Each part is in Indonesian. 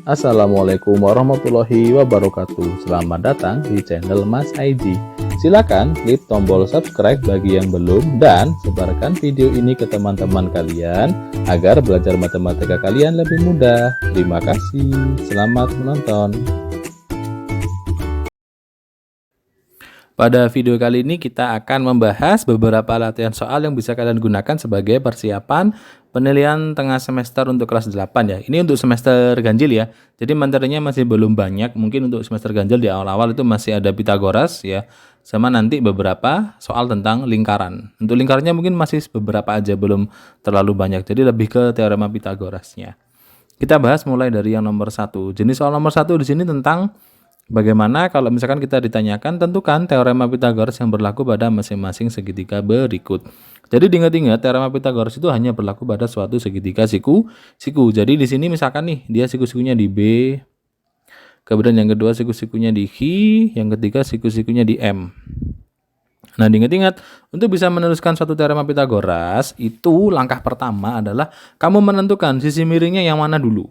Assalamualaikum warahmatullahi wabarakatuh. Selamat datang di channel Mas Aiji. Silakan klik tombol subscribe bagi yang belum dan sebarkan video ini ke teman-teman kalian agar belajar matematika kalian lebih mudah. Terima kasih. Selamat menonton. Pada video kali ini kita akan membahas beberapa latihan soal yang bisa kalian gunakan sebagai persiapan penilaian tengah semester untuk kelas 8 ya. Ini untuk semester ganjil ya. Jadi materinya masih belum banyak. Mungkin untuk semester ganjil di awal-awal itu masih ada Pitagoras ya. Sama nanti beberapa soal tentang lingkaran. Untuk lingkarannya mungkin masih beberapa aja, belum terlalu banyak. Jadi lebih ke teorema Pitagorasnya. Kita bahas mulai dari yang nomor 1. Jenis soal nomor 1 di sini tentang bagaimana kalau misalkan kita ditanyakan tentukan teorema Pitagoras yang berlaku pada masing-masing segitiga berikut. Jadi diingat-ingat teorema Pitagoras itu hanya berlaku pada suatu segitiga siku-siku. Jadi di sini misalkan nih dia siku-sikunya di B, kemudian yang kedua siku-sikunya di H, yang ketiga siku-sikunya di M. Nah, diingat-ingat untuk bisa menuliskan suatu teorema Pitagoras itu langkah pertama adalah kamu menentukan sisi miringnya yang mana dulu.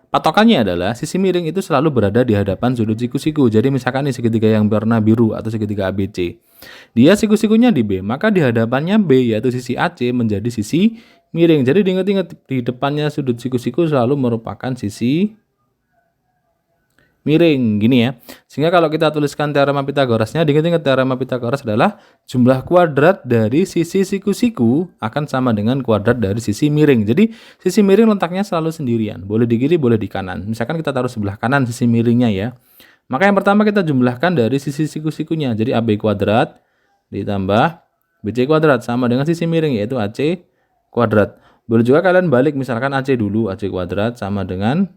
Patokannya adalah sisi miring itu selalu berada di hadapan sudut siku-siku. Jadi misalkan nih segitiga yang warna biru atau segitiga ABC. Dia siku-sikunya di B, maka di hadapannya B yaitu sisi AC menjadi sisi miring. Jadi diingat-ingat di depannya sudut siku-siku selalu merupakan sisi miring gini ya. Sehingga kalau kita tuliskan teorema Pitagorasnya, diingat-ingat teorema Pitagoras adalah jumlah kuadrat dari sisi siku-siku akan sama dengan kuadrat dari sisi miring. Jadi sisi miring letaknya selalu sendirian, boleh di kiri, boleh di kanan. Misalkan kita taruh sebelah kanan sisi miringnya ya. Maka yang pertama kita jumlahkan dari sisi siku-sikunya. Jadi AB kuadrat ditambah BC kuadrat sama dengan sisi miring yaitu AC kuadrat. Boleh juga kalian balik, misalkan AC dulu, AC kuadrat sama dengan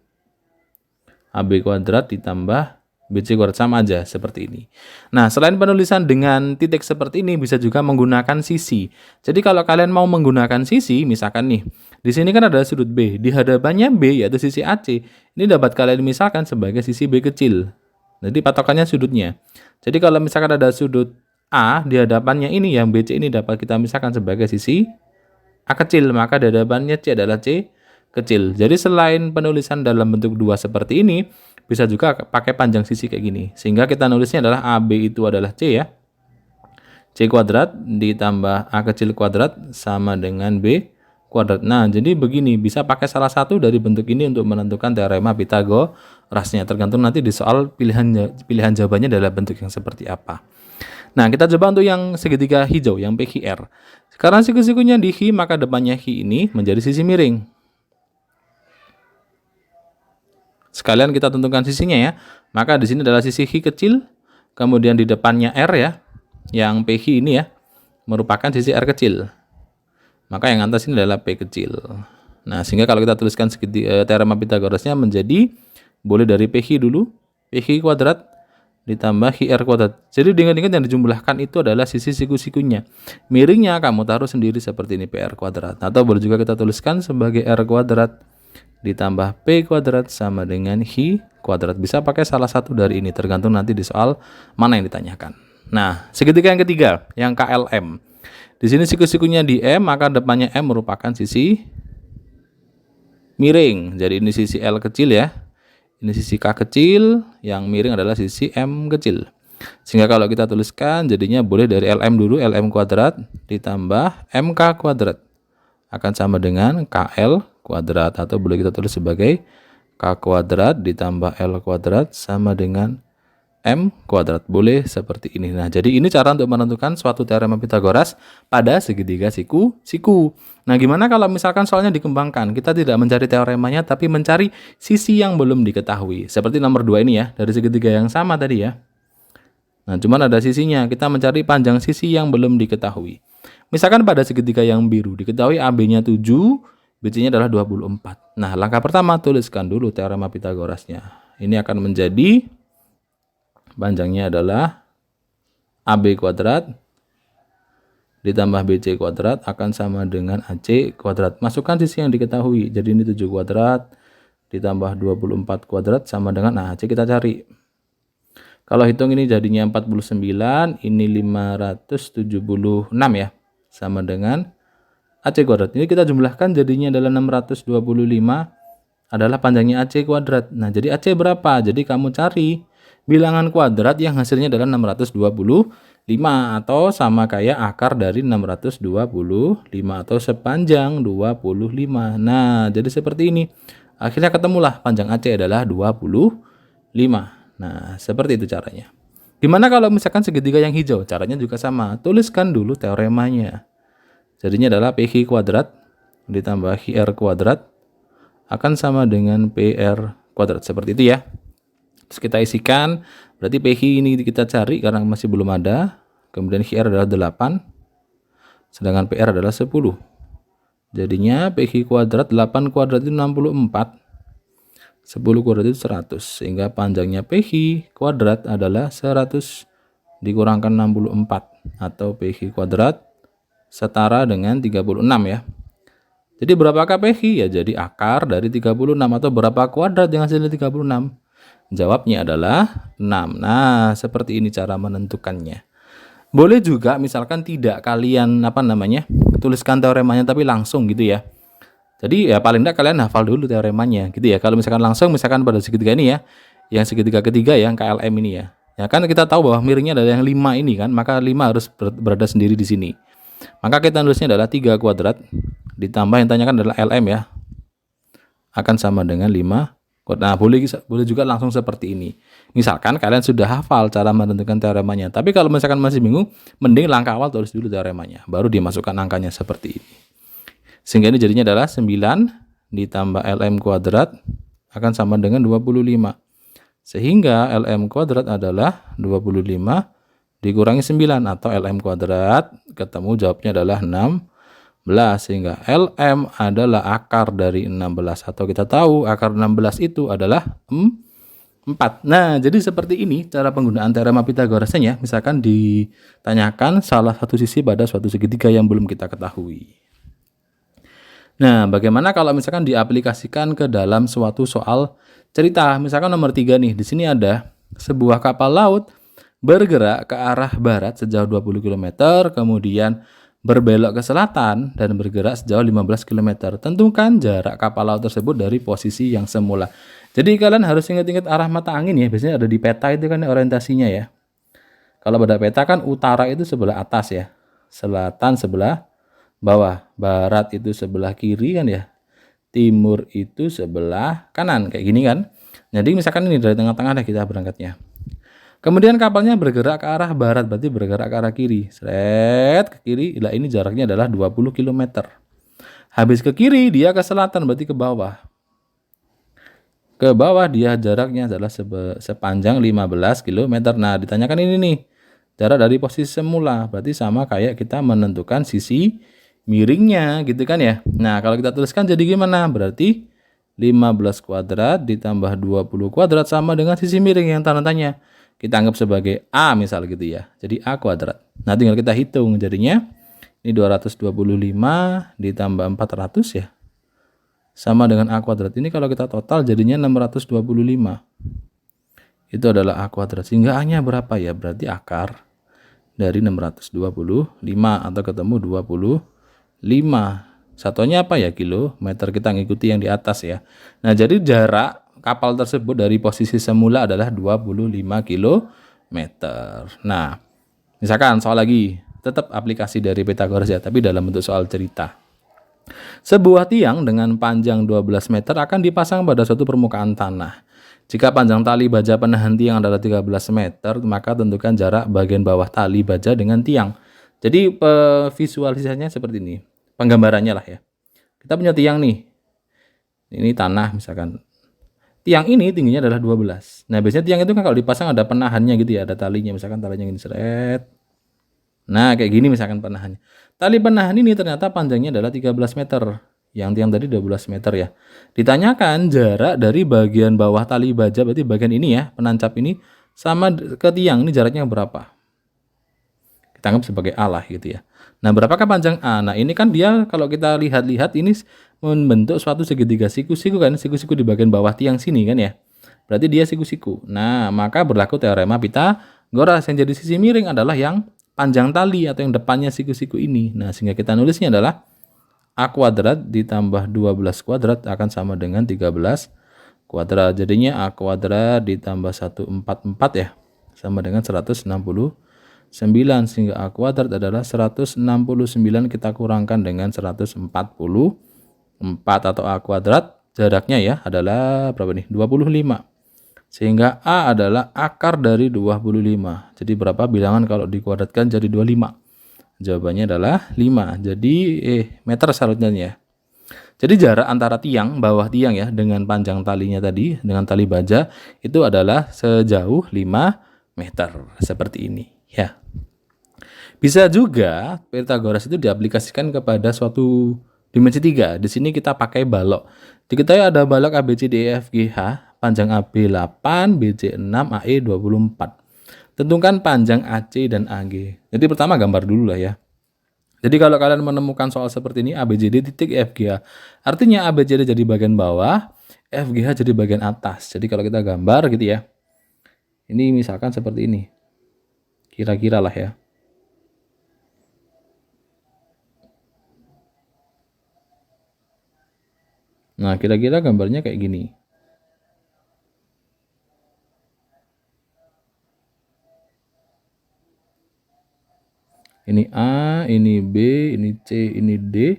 AB kuadrat ditambah BC kuadrat, sama aja seperti ini. Nah, selain penulisan dengan titik seperti ini bisa juga menggunakan sisi. Jadi kalau kalian mau menggunakan sisi, misalkan nih, di sini kan ada sudut B, di hadapannya B yaitu sisi AC. Ini dapat kalian misalkan sebagai sisi B kecil. Jadi patokannya sudutnya. Jadi kalau misalkan ada sudut A di hadapannya ini, yang BC ini dapat kita misalkan sebagai sisi A kecil, maka di hadapannya C adalah C kecil. Jadi selain penulisan dalam bentuk dua seperti ini, bisa juga pakai panjang sisi kayak gini. Sehingga kita nulisnya adalah AB itu adalah C ya. C kuadrat ditambah A kecil kuadrat sama dengan B kuadrat. Nah, jadi begini, bisa pakai salah satu dari bentuk ini untuk menentukan teorema Pitagorasnya. Tergantung nanti di soal pilihan jawabannya dalam bentuk yang seperti apa. Nah, kita coba untuk yang segitiga hijau, yang PQR. Karena siku-sikunya di H, maka depannya H ini menjadi sisi miring. Sekalian kita tentukan sisinya ya. Maka di sini adalah sisi H kecil, kemudian di depannya R ya, yang PH ini ya, merupakan sisi R kecil. Maka yang atas ini adalah P kecil. Nah, sehingga kalau kita tuliskan teorema Pitagorasnya menjadi, boleh dari PH dulu, PH kuadrat ditambah HR kuadrat. Jadi dengan yang dijumlahkan itu adalah sisi siku-sikunya. Miringnya kamu taruh sendiri seperti ini, PR kuadrat. Atau boleh juga kita tuliskan sebagai R kuadrat ditambah P kuadrat sama dengan H kuadrat. Bisa pakai salah satu dari ini, tergantung nanti di soal mana yang ditanyakan. Nah, segitiga yang ketiga, yang KLM. Di sini siku-sikunya di M, maka depannya M merupakan sisi miring. Jadi ini sisi L kecil ya. Ini sisi K kecil, yang miring adalah sisi M kecil. Sehingga kalau kita tuliskan jadinya boleh dari LM dulu, LM kuadrat ditambah MK kuadrat akan sama dengan KL kuadrat, atau boleh kita tulis sebagai K kuadrat ditambah L kuadrat sama dengan M kuadrat. Boleh seperti ini. Nah, jadi ini cara untuk menentukan suatu teorema Pitagoras pada segitiga siku-siku. Nah, gimana kalau misalkan soalnya dikembangkan? Kita tidak mencari teoremanya, tapi mencari sisi yang belum diketahui. Seperti nomor 2 ini ya, dari segitiga yang sama tadi ya. Nah, cuman ada sisinya. Kita mencari panjang sisi yang belum diketahui. Misalkan pada segitiga yang biru, diketahui AB-nya 7, BC-nya adalah 24. Nah, langkah pertama tuliskan dulu teorema Pitagorasnya. Ini akan menjadi panjangnya adalah AB kuadrat ditambah BC kuadrat akan sama dengan AC kuadrat. Masukkan sisi yang diketahui. Jadi ini 7 kuadrat ditambah 24 kuadrat sama dengan, nah AC kita cari. Kalau hitung ini jadinya 49, ini 576 ya. Sama dengan AC kuadrat. Ini kita jumlahkan jadinya adalah 625 adalah panjangnya AC kuadrat. Nah, jadi AC berapa? Jadi kamu cari bilangan kuadrat yang hasilnya adalah 625 atau sama kayak akar dari 625 atau sepanjang 25. Nah, jadi seperti ini. Akhirnya ketemulah panjang AC adalah 25. Nah, seperti itu caranya. Gimana kalau misalkan segitiga yang hijau? Caranya juga sama. Tuliskan dulu teoremanya. Jadinya adalah PQ kuadrat ditambah QR kuadrat akan sama dengan PR kuadrat. Seperti itu ya. Terus kita isikan, berarti PQ ini kita cari karena masih belum ada. Kemudian QR adalah 8, sedangkan PR adalah 10. Jadinya PQ kuadrat 8 kuadrat itu 64. 10 kuadrat itu 100. Sehingga panjangnya PQ kuadrat adalah 100 dikurangkan 64. Atau PQ kuadrat setara dengan 36 ya. Jadi berapakah PQ? Ya jadi akar dari 36 atau berapa kuadrat yang hasilnya 36? Jawabnya adalah 6. Nah, seperti ini cara menentukannya. Boleh juga misalkan tidak kalian tuliskan teoremanya tapi langsung gitu ya. Jadi ya paling tidak kalian hafal dulu teoremanya gitu ya. Kalau misalkan langsung misalkan pada segitiga ini ya, yang segitiga ketiga yang KLM ini ya. Ya kan kita tahu bahwa miringnya adalah yang 5 ini kan, maka 5 harus berada sendiri di sini. Maka kita nulisnya adalah 3 kuadrat ditambah yang tanyakan adalah LM ya. Akan sama dengan 5. Nah, boleh juga langsung seperti ini. Misalkan kalian sudah hafal cara menentukan teoremanya. Tapi kalau misalkan masih bingung, mending langkah awal tulis dulu teoremanya. Baru dimasukkan angkanya seperti ini. Sehingga ini jadinya adalah 9 ditambah LM kuadrat akan sama dengan 25. Sehingga LM kuadrat adalah 25 dikurangi 9 atau LM kuadrat. Ketemu jawabnya adalah 16. Sehingga LM adalah akar dari 16 atau kita tahu akar 16 itu adalah 4. Nah, jadi seperti ini cara penggunaan teorema Pythagorasnya. Misalkan ditanyakan salah satu sisi pada suatu segitiga yang belum kita ketahui. Nah, bagaimana kalau misalkan diaplikasikan ke dalam suatu soal cerita? Misalkan nomor 3 nih, di sini ada sebuah kapal laut bergerak ke arah barat sejauh 20 km, kemudian berbelok ke selatan dan bergerak sejauh 15 km. Tentukan jarak kapal laut tersebut dari posisi yang semula. Jadi kalian harus ingat-ingat arah mata angin ya. Biasanya ada di peta itu kan orientasinya ya. Kalau pada peta kan utara itu sebelah atas ya. Selatan sebelah bawah. Barat itu sebelah kiri kan ya. Timur itu sebelah kanan. Kayak gini kan. Jadi misalkan ini dari tengah-tengah deh kita berangkatnya. Kemudian kapalnya bergerak ke arah barat, berarti bergerak ke arah kiri. Seret ke kiri, lah ini jaraknya adalah 20 km. Habis ke kiri, dia ke selatan, berarti ke bawah. Ke bawah dia jaraknya adalah sepanjang 15 km. Nah, ditanyakan ini nih, jarak dari posisi semula, berarti sama kayak kita menentukan sisi miringnya, gitu kan ya. Nah, kalau kita tuliskan jadi gimana? Berarti 15 kuadrat ditambah 20 kuadrat sama dengan sisi miring yang tanda tanya. Kita anggap sebagai A misal gitu ya. Jadi A kuadrat. Nah, tinggal kita hitung jadinya. Ini 225 ditambah 400 ya. Sama dengan A kuadrat. Ini kalau kita total jadinya 625. Itu adalah A kuadrat. Sehingga A-nya berapa ya? Berarti akar dari 625 atau ketemu 25. Satunya apa ya? Kilometer. Kita ngikuti yang di atas ya. Nah, jadi jarak kapal tersebut dari posisi semula adalah 25 km. Nah, misalkan soal lagi, tetap aplikasi dari Pythagoras ya, tapi dalam bentuk soal cerita. Sebuah tiang dengan panjang 12 meter akan dipasang pada suatu permukaan tanah. Jika panjang tali baja penahan tiang adalah 13 meter, maka tentukan jarak bagian bawah tali baja dengan tiang. Jadi visualisasinya seperti ini. Penggambarannya lah ya. Kita punya tiang nih. Ini tanah misalkan. Tiang ini tingginya adalah 12. Nah, biasanya tiang itu kan kalau dipasang ada penahannya gitu ya, ada talinya, misalkan talinya gini seret. Nah, kayak gini misalkan penahannya. Tali penahan ini ternyata panjangnya adalah 13 meter. Yang tiang tadi 12 meter ya. Ditanyakan jarak dari bagian bawah tali baja, berarti bagian ini ya, penancap ini sama ke tiang ini jaraknya berapa? Kita anggap sebagai A lah gitu ya. Nah, berapakah panjang A? Nah, ini kan dia kalau kita lihat-lihat ini membentuk suatu segitiga siku-siku kan, siku-siku di bagian bawah tiang sini kan ya. Berarti dia siku-siku. Nah, maka berlaku teorema Pythagoras. Yang jadi sisi miring adalah yang panjang tali atau yang depannya siku-siku ini. Nah, sehingga kita nulisnya adalah A kuadrat ditambah 12 kuadrat akan sama dengan 13 kuadrat. Jadinya A kuadrat ditambah 144 ya, sama dengan 169, sehingga A kuadrat adalah 169 kita kurangkan dengan 144 atau A kuadrat jaraknya ya adalah berapa nih? 25. Sehingga A adalah akar dari 25. Jadi berapa bilangan kalau dikuadratkan jadi 25? Jawabannya adalah 5. Jadi meter seharusnya ya. Jadi jarak antara tiang, bawah tiang ya, dengan panjang talinya tadi, dengan tali baja itu adalah sejauh 5 meter. Seperti ini ya. Bisa juga Pythagoras itu diaplikasikan kepada suatu dimensi 3. Di sini kita pakai balok. Diketahui ada balok ABCDEFGH, panjang AB 8, BC 6, AE 24. Tentukan panjang AC dan AG. Jadi pertama gambar dulu lah ya. Jadi kalau kalian menemukan soal seperti ini ABCD titik FGH, artinya ABCD jadi bagian bawah, FGH jadi bagian atas. Jadi kalau kita gambar gitu ya, ini misalkan seperti ini, kira-kira lah ya. Nah kira-kira gambarnya kayak gini. Ini A, ini B, ini C, ini D,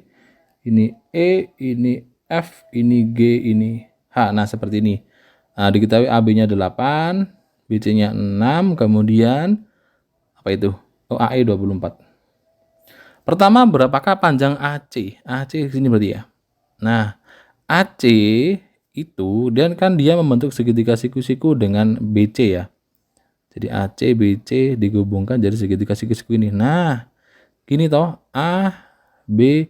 ini E, ini F, ini G, ini H. Nah, seperti ini. Nah, diketahui AB-nya 8, BC-nya 6, kemudian apa itu? Oh, AE 24. Pertama, berapakah panjang AC? AC sini berarti ya. Nah, AC itu dan kan dia membentuk segitiga siku-siku dengan BC ya. Jadi AC, BC digabungkan jadi segitiga siku-siku ini. Nah, gini toh, A, B,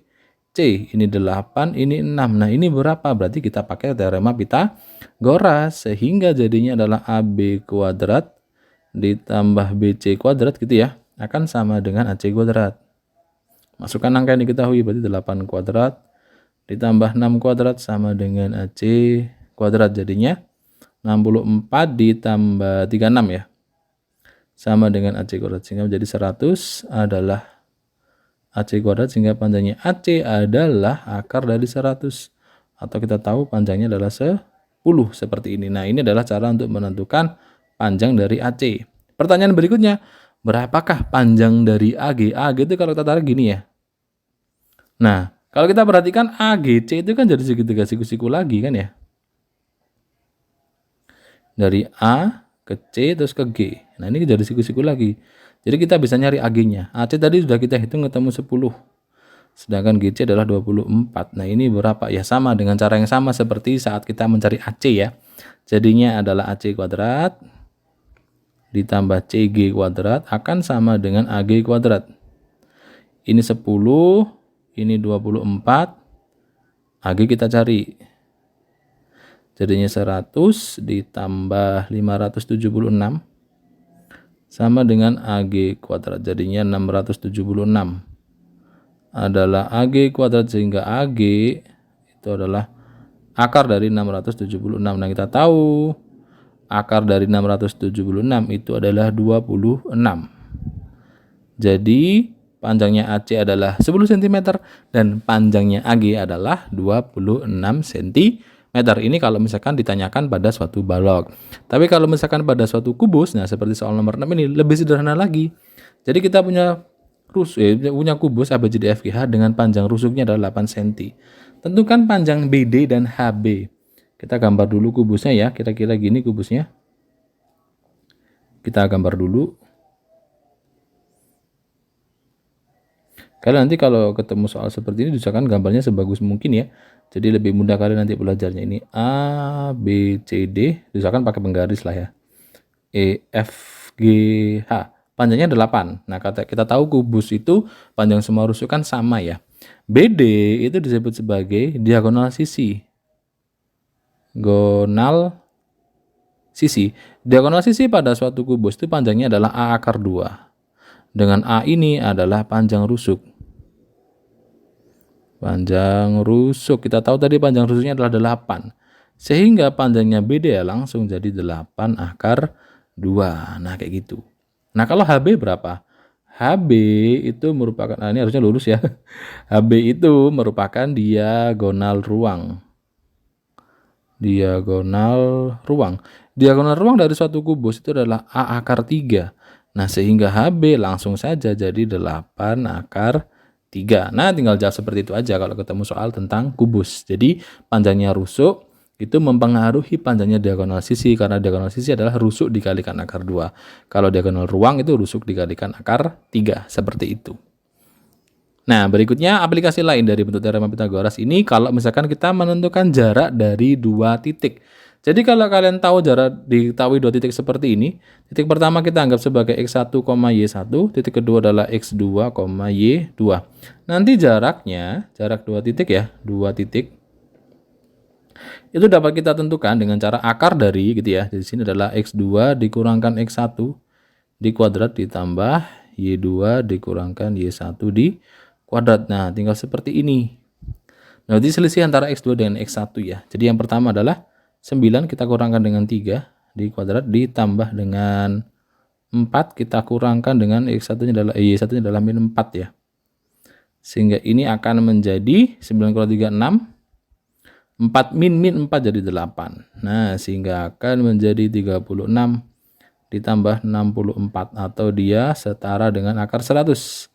C. Ini 8, ini 6. Nah, ini berapa? Berarti kita pakai teorema Pythagoras. Sehingga jadinya adalah AB kuadrat ditambah BC kuadrat gitu ya. Akan sama dengan AC kuadrat. Masukkan angka yang diketahui, berarti 8 kuadrat ditambah 6 kuadrat sama dengan AC kuadrat. Jadinya 64 ditambah 36 ya. Sama dengan AC kuadrat, sehingga menjadi 100 adalah AC kuadrat, sehingga panjangnya AC adalah akar dari 100, atau kita tahu panjangnya adalah 10 seperti ini. Nah, ini adalah cara untuk menentukan panjang dari AC. Pertanyaan berikutnya, berapakah panjang dari AG? AG itu kalau kita tarik gini ya. Nah, kalau kita perhatikan AGC itu kan jadi segitiga siku-siku lagi kan ya. Dari A ke C terus ke G. Nah, ini jadi siku-siku lagi. Jadi kita bisa nyari AG-nya. AC tadi sudah kita hitung ketemu 10. Sedangkan GC adalah 24. Nah, ini berapa? Ya sama dengan cara yang sama seperti saat kita mencari AC ya. Jadinya adalah AC kuadrat ditambah CG kuadrat akan sama dengan AG kuadrat. Ini 10, ini 24. AG kita cari. Jadinya 100 ditambah 576 sama dengan AG kuadrat. Jadinya 676 adalah AG kuadrat, sehingga AG itu adalah akar dari 676. Nah, kita tahu akar dari 676 itu adalah 26. Jadi panjangnya AC adalah 10 cm dan panjangnya AG adalah 26 cm. Ini kalau misalkan ditanyakan pada suatu balok. Tapi kalau misalkan pada suatu kubus, nah seperti soal nomor 6 ini lebih sederhana lagi. Jadi kita punya kubus ABCDEFGH dengan panjang rusuknya adalah 8 cm. Tentukan panjang BD dan HB. Kita gambar dulu kubusnya ya, kira-kira gini kubusnya. Kita gambar dulu. Kalian nanti kalau ketemu soal seperti ini usahakan gambarnya sebagus mungkin ya. Jadi lebih mudah kalian nanti belajarnya. Ini A, B, C, D. Usahakan pakai penggaris lah ya. E, F, G, H. Panjangnya 8. Nah, kita tahu kubus itu panjang semua rusuk kan sama ya. BD itu disebut sebagai diagonal sisi. Diagonal sisi pada suatu kubus itu panjangnya adalah A akar 2. Dengan A ini adalah panjang rusuk. Panjang rusuk. Kita tahu tadi panjang rusuknya adalah 8. Sehingga panjangnya BD ya langsung jadi 8 akar 2. Nah, kayak gitu. Nah, kalau HB berapa? HB itu merupakan, ini harusnya lurus ya. HB itu merupakan diagonal ruang. Diagonal ruang. Diagonal ruang dari suatu kubus itu adalah A akar 3. Nah, sehingga HB langsung saja jadi 8 akar 3. Nah, tinggal jawab seperti itu aja kalau ketemu soal tentang kubus. Jadi, panjangnya rusuk itu mempengaruhi panjangnya diagonal sisi, karena diagonal sisi adalah rusuk dikalikan akar 2. Kalau diagonal ruang itu rusuk dikalikan akar 3, seperti itu. Nah, berikutnya aplikasi lain dari bentuk teorema Pitagoras ini kalau misalkan kita menentukan jarak dari dua titik. Jadi kalau kalian tahu jarak diketahui dua titik seperti ini, titik pertama kita anggap sebagai x1, y1, titik kedua adalah x2, y2. Nanti jaraknya, jarak dua titik ya, dua titik itu dapat kita tentukan dengan cara akar dari gitu ya. Di sini adalah x2 dikurangkan x1 di kuadrat ditambah y2 dikurangkan y1 di kuadrat. Nah, tinggal seperti ini. Nah, berarti selisih antara x2 dengan x1 ya. Jadi yang pertama adalah 9 kita kurangkan dengan 3 di kuadrat ditambah dengan 4 kita kurangkan dengan x1-nya adalah y1-nya adalah min 4 ya. Sehingga ini akan menjadi 9 kurang 3 6. 4 min 4 jadi 8. Nah, sehingga akan menjadi 36 ditambah 64 atau dia setara dengan akar 100.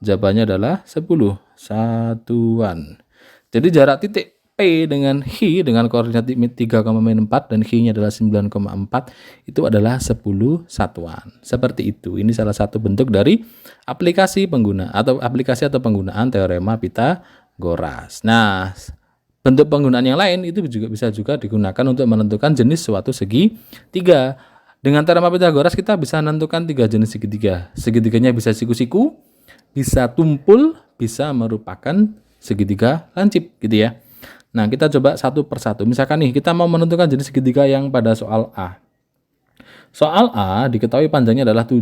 Jawabannya adalah 10 satuan. Jadi jarak titik P dengan H dengan koordinat 3,4 dan H-nya adalah 9,4 itu adalah 10 satuan. Seperti itu. Ini salah satu bentuk dari aplikasi penggunaan teorema Pitagoras. Nah, bentuk penggunaan yang lain itu bisa juga digunakan untuk menentukan jenis suatu segitiga. Dengan teorema Pitagoras kita bisa menentukan 3 jenis segitiga. Segitiganya bisa siku-siku, bisa tumpul, bisa merupakan segitiga lancip gitu ya. Nah, kita coba satu persatu. Misalkan nih kita mau menentukan jenis segitiga yang pada soal A. Soal A diketahui panjangnya adalah 7,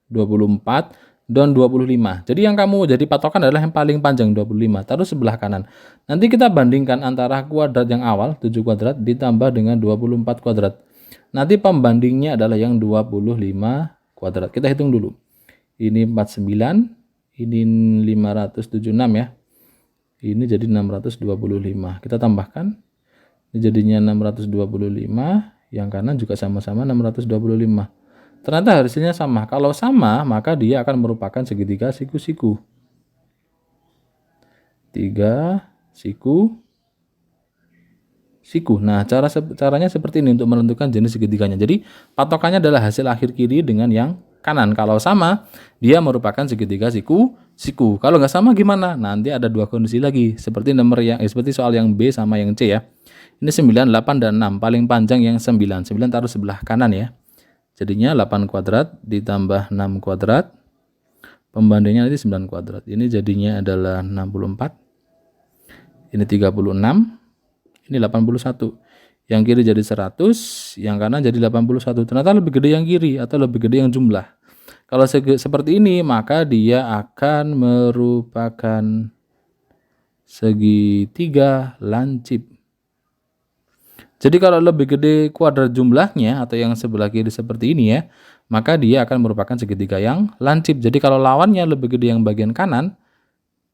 24, dan 25. Jadi yang kamu jadi patokan adalah yang paling panjang 25, taruh sebelah kanan. Nanti kita bandingkan antara kuadrat yang awal 7 kuadrat ditambah dengan 24 kuadrat. Nanti pembandingnya adalah yang 25 kuadrat. Kita hitung dulu. Ini 49, ini 576 ya. Ini jadi 625. Kita tambahkan. Ini jadinya 625, yang kanan juga sama-sama 625. Ternyata hasilnya sama. Kalau sama, maka dia akan merupakan segitiga siku-siku. 3 siku. Nah, caranya seperti ini untuk menentukan jenis segitiganya. Jadi, patokannya adalah hasil akhir kiri dengan yang kanan. Kalau sama, dia merupakan segitiga siku. Kalau nggak sama gimana? Nanti ada dua kondisi lagi. Seperti seperti soal yang B sama yang C ya. Ini 9, 8, dan 6. Paling panjang yang 9. 9 taruh sebelah kanan ya. Jadinya 8 kuadrat ditambah 6 kuadrat. Pembandingnya nanti 9 kuadrat. Ini jadinya adalah 64. Ini 36. Ini 81. Yang kiri jadi 100. Yang kanan jadi 81. Ternyata lebih gede yang kiri atau lebih gede yang jumlah. Kalau seperti ini, maka dia akan merupakan segitiga lancip. Jadi kalau lebih gede kuadrat jumlahnya atau yang sebelah kiri seperti ini ya, maka dia akan merupakan segitiga yang lancip. Jadi kalau lawannya lebih gede yang bagian kanan,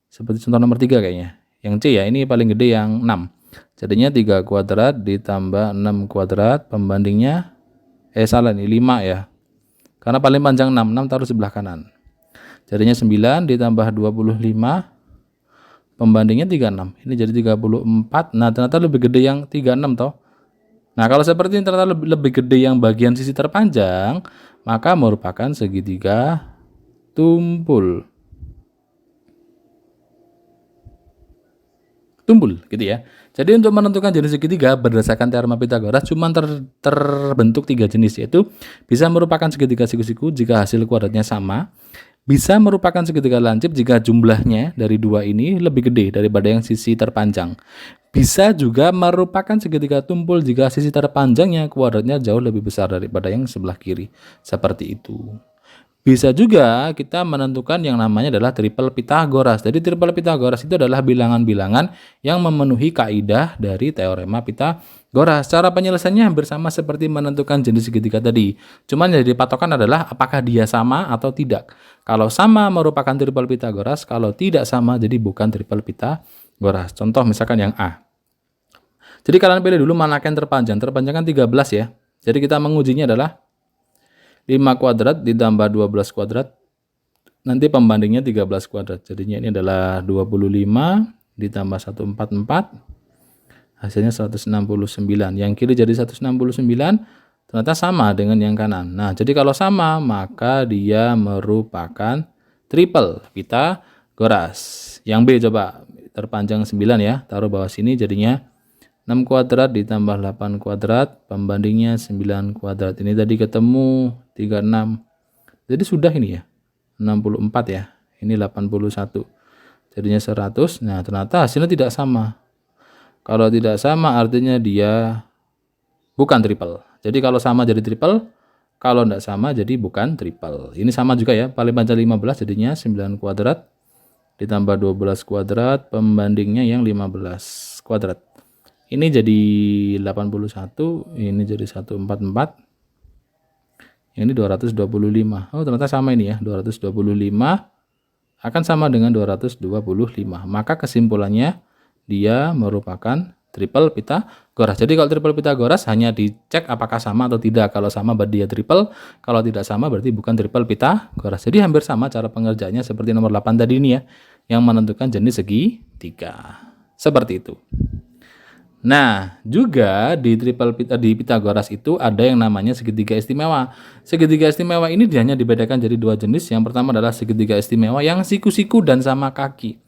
seperti contoh nomor 3 kayaknya. Yang C ya, ini paling gede yang 6. Jadinya 3 kuadrat ditambah 6 kuadrat, pembandingnya, salah nih, 5 ya. Karena paling panjang 6, 6 taruh sebelah kanan. Jadinya 9 ditambah 25, pembandingnya 36. Ini jadi 34, nah ternyata lebih gede yang 36 toh. Nah, kalau seperti ini ternyata lebih gede yang bagian sisi terpanjang, maka merupakan segitiga tumpul. Tumpul gitu ya. Jadi untuk menentukan jenis segitiga berdasarkan teorema Pitagoras cuma terbentuk 3 jenis, yaitu bisa merupakan segitiga siku-siku jika hasil kuadratnya sama, bisa merupakan segitiga lancip jika jumlahnya dari dua ini lebih gede daripada yang sisi terpanjang. Bisa juga merupakan segitiga tumpul jika sisi terpanjangnya kuadratnya jauh lebih besar daripada yang sebelah kiri. Seperti itu. Bisa juga kita menentukan yang namanya adalah triple Pitagoras. Jadi triple Pitagoras itu adalah bilangan-bilangan yang memenuhi kaidah dari teorema Pitagoras. Cara penyelesaiannya hampir sama seperti menentukan jenis segitiga tadi. Cuman yang jadi patokan adalah apakah dia sama atau tidak. Kalau sama merupakan triple Pitagoras, kalau tidak sama jadi bukan triple Pitagoras. Contoh misalkan yang A. Jadi kalian pilih dulu mana yang terpanjang. Terpanjang kan 13 ya. Jadi kita mengujinya adalah 5 kuadrat ditambah 12 kuadrat. Nanti pembandingnya 13 kuadrat. Jadinya ini adalah 25 ditambah 144. Hasilnya 169. Yang kiri jadi 169. Ternyata sama dengan yang kanan. Nah, jadi kalau sama maka dia merupakan triple Pitagoras. Yang B coba terpanjang 9 ya. Taruh bawah sini jadinya 6 kuadrat ditambah 8 kuadrat, pembandingnya 9 kuadrat. Ini tadi ketemu 36. Jadi sudah ini ya, 64 ya. Ini 81. Jadinya 100. Nah, ternyata hasilnya tidak sama. Kalau tidak sama artinya dia bukan triple. Jadi kalau sama jadi triple, kalau tidak sama jadi bukan triple. Ini sama juga ya, paling panjang 15 jadinya 9 kuadrat ditambah 12 kuadrat, pembandingnya yang 15 kuadrat. Ini jadi 81, ini jadi 144. Ini 225. Oh, ternyata sama ini ya, 225 akan sama dengan 225. Maka kesimpulannya dia merupakan triple Pitagoras. Jadi kalau triple Pitagoras hanya dicek apakah sama atau tidak. Kalau sama berarti dia triple, kalau tidak sama berarti bukan triple Pitagoras. Jadi hampir sama cara pengerjaannya seperti nomor 8 tadi ini ya, yang menentukan jenis segitiga. Seperti itu. Nah, juga di Pitagoras itu ada yang namanya segitiga istimewa. Segitiga istimewa ini hanya dibedakan jadi dua jenis. Yang pertama adalah segitiga istimewa yang siku-siku dan sama kaki.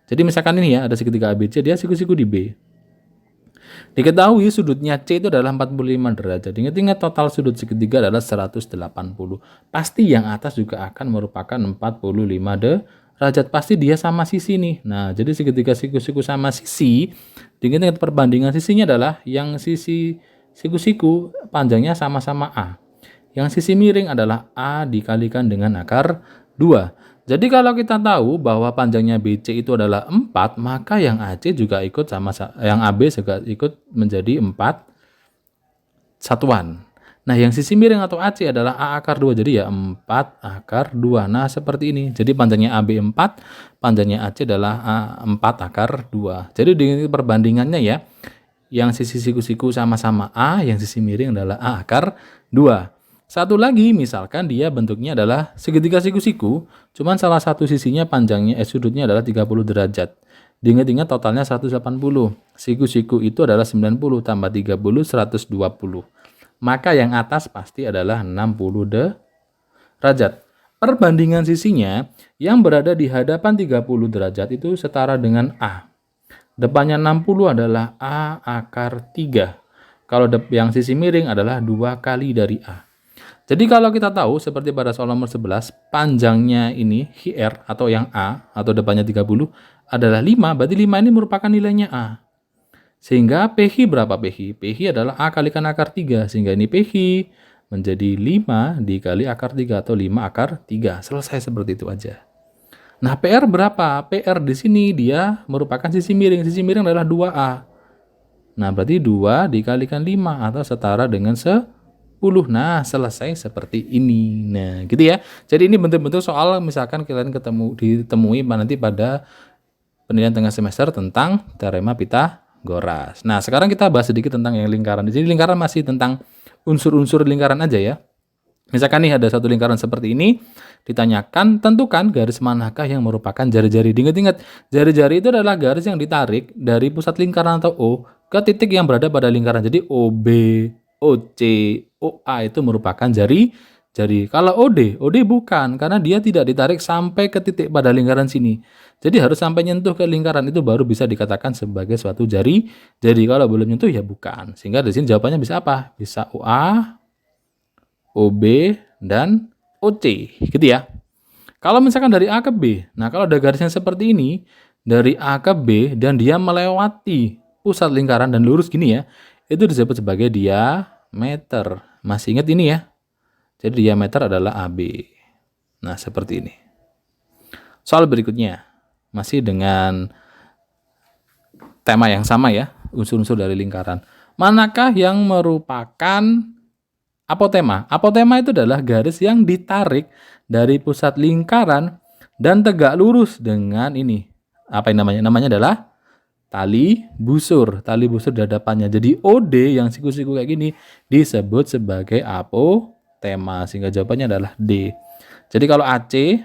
Jadi misalkan ini ya, ada segitiga ABC, dia siku-siku di B. Diketahui sudutnya C itu adalah 45 derajat. Ingat-ingat total sudut segitiga adalah 180. Pasti yang atas juga akan merupakan 45 derajat. Pasti dia sama sisi nih. Nah, jadi segitiga siku-siku sama sisi, diingat perbandingan sisinya adalah yang sisi siku-siku panjangnya sama-sama A. Yang sisi miring adalah A dikalikan dengan akar 2. Jadi kalau kita tahu bahwa panjangnya BC itu adalah 4, maka yang AC juga ikut yang AB juga ikut menjadi 4 satuan. Nah, yang sisi miring atau AC adalah A akar 2. Jadi ya 4 akar 2. Nah, seperti ini. Jadi panjangnya AB 4, panjangnya AC adalah 4 akar 2. Jadi dengan perbandingannya ya, yang sisi siku-siku sama-sama A, yang sisi miring adalah A akar 2. Satu lagi, misalkan dia bentuknya adalah segitiga siku-siku, cuman salah satu sisinya sudutnya adalah 30 derajat. Diingat-ingat totalnya 180. Siku-siku itu adalah 90 tambah 30, 120. Maka yang atas pasti adalah 60 derajat. Perbandingan sisinya yang berada di hadapan 30 derajat itu setara dengan A. Depannya 60 adalah A akar 3. Kalau yang sisi miring adalah 2 kali dari A. Jadi kalau kita tahu seperti pada soal nomor 11, panjangnya ini HR atau yang A atau depannya 30 adalah 5, berarti 5 ini merupakan nilainya A. Sehingga PH berapa PH? PH adalah A kalikan akar 3, sehingga ini PH menjadi 5 dikali akar 3 atau 5 akar 3. Selesai seperti itu aja. Nah, PR berapa? PR di sini dia merupakan sisi miring. Sisi miring adalah 2A. Nah, berarti 2 dikalikan 5 atau setara dengan 10. Nah, selesai seperti ini. Nah, gitu ya. Jadi ini bentuk-bentuk soal misalkan kalian ditemui nanti pada penilaian tengah semester tentang teorema Pitagoras. Nah, sekarang kita bahas sedikit tentang yang lingkaran. Jadi lingkaran masih tentang unsur-unsur lingkaran aja ya. Misalkan nih ada satu lingkaran seperti ini, ditanyakan tentukan garis manakah yang merupakan jari-jari. Diingat-ingat, jari-jari itu adalah garis yang ditarik dari pusat lingkaran atau O ke titik yang berada pada lingkaran. Jadi OB, OC, OA itu merupakan jari-jari. Kalau OD bukan, karena dia tidak ditarik sampai ke titik pada lingkaran sini. Jadi harus sampai nyentuh ke lingkaran itu baru bisa dikatakan sebagai suatu jari. Jadi kalau belum nyentuh ya bukan. Sehingga di sini jawabannya bisa apa? Bisa OA, OB, dan OC, gitu ya. Kalau misalkan dari A ke B, nah kalau ada garisnya seperti ini, dari A ke B dan dia melewati pusat lingkaran dan lurus gini ya, itu disebut sebagai diameter. Masih ingat ini ya? Jadi diameter adalah AB. Nah, seperti ini. Soal berikutnya masih dengan tema yang sama ya, unsur-unsur dari lingkaran. Manakah yang merupakan apotema? Apotema itu adalah garis yang ditarik dari pusat lingkaran dan tegak lurus dengan ini. Apa yang namanya? Namanya adalah tali busur. Tali busur di hadapannya. Jadi OD yang siku-siku kayak gini disebut sebagai apotema. Sehingga jawabannya adalah D. Jadi kalau AC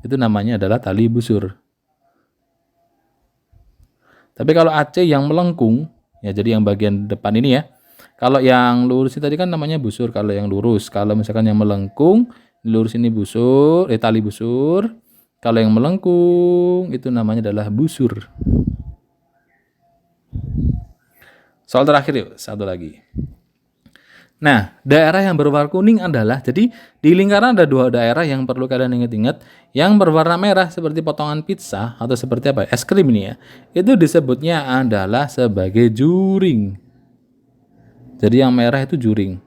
itu namanya adalah tali busur. Tapi kalau AC yang melengkung, ya jadi yang bagian depan ini ya. Kalau yang lurus ini tadi kan namanya busur, kalau yang lurus. Kalau misalkan yang melengkung, lurus ini busur, tali busur. Kalau yang melengkung itu namanya adalah busur. Soal terakhir yuk, satu lagi. Nah, daerah yang berwarna kuning adalah, jadi di lingkaran ada dua daerah yang perlu kalian ingat-ingat. Yang berwarna merah seperti potongan pizza atau seperti apa? Es krim ini ya. Itu disebutnya adalah sebagai juring. Jadi yang merah itu juring.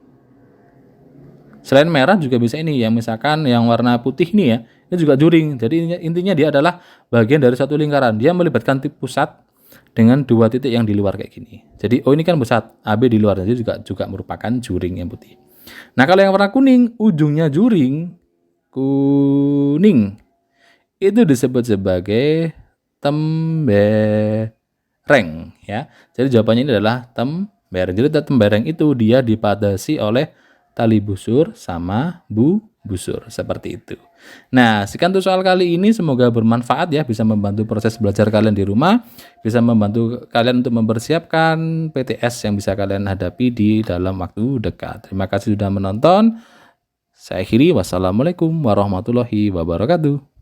Selain merah juga bisa ini ya, misalkan yang warna putih ini ya, ini juga juring. Jadi intinya dia adalah bagian dari satu lingkaran. Dia melibatkan pusat dengan dua titik yang di luar kayak gini. Jadi ini kan pusat, AB di luar, jadi juga merupakan juring yang putih. Nah, kalau yang warna kuning, ujungnya juring kuning itu disebut sebagai tembereng ya. Jadi jawabannya ini adalah tembereng. Jadi tembereng itu dia dipadasi oleh tali busur sama busur seperti itu. Nah, sekian untuk soal kali ini, semoga bermanfaat ya, bisa membantu proses belajar kalian di rumah, bisa membantu kalian untuk mempersiapkan PTS yang bisa kalian hadapi di dalam waktu dekat. Terima kasih sudah menonton. Saya akhiri, wassalamualaikum warahmatullahi wabarakatuh.